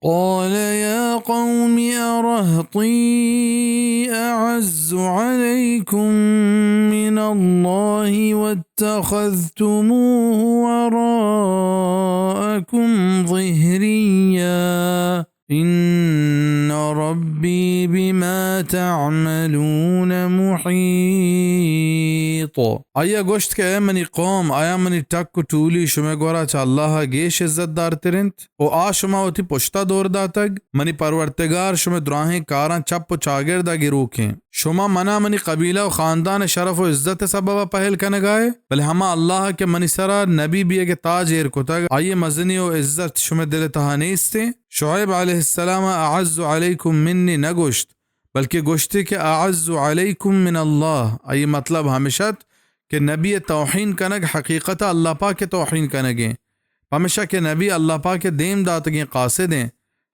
قال يا قوم أرهطي أعز عليكم من الله واتخذتموه وراءكم ظهريا إن ربي بما تعملون محيط. آیا گوشت که ای منی قوم آیا منی تک و طولی شما گورا چا اللہ گیش عزت دار ترنت او آ شما ہوتی پشتا دور داتگ منی پرورتگار شما دراہیں کاران چپ و چاگردا گروکیں شما منا منی قبیلہ و خاندان شرف و عزت سبب پہل کنگائے بل ہما اللہ کے منی سرا نبی بھی کے تاج ایر کو تگ آئیے مزنی و عزت شما دل تہانیستے. شعیب علیہ السلام اعز علیکم منی نگوشت بلکہ گوشتے کہ اعز علیکم من اللہ آئی مطلب ہمیشہ کہ نبی توحین کنگ حقیقت اللہ پاک توحین کنگیں ہمیشہ کہ نبی اللہ پاک دیم داتگیں قاصدیں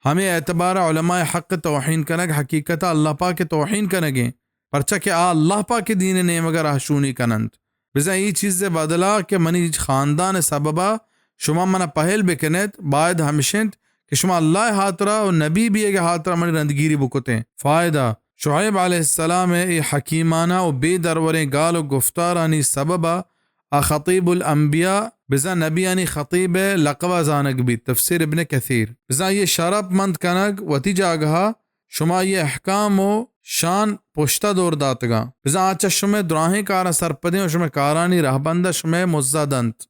ہمیں اعتبار علماء حق توحین کنگ حقیقت اللہ پاک توحین کنگیں پرچہ کہ اللہ پاک دین نے مگر احشونی کنند بزا یہ چیز بدلا کہ منی خاندان سببا شما منا پہل بکنیت باید ہمیشنت کہ شما اللہ حاطرہ و نبی بھی اگے حاطرہ منی رندگیری بکتیں. فائدہ شعیب علیہ السلام ای حکیمانہ و بے دروریں گال و گفتارانی سببا خطیب الانبیاء بزا نبیانی خطیب لقب زانگ بھی تفسیر ابن کثیر بزا یہ شرف مند کنگ وتی جاگہا شما یہ احکام و شان پشتہ دور داتگا بزا آچا شما دراہیں کارا سرپدیں و شما کارانی رہبندہ شما مزدانت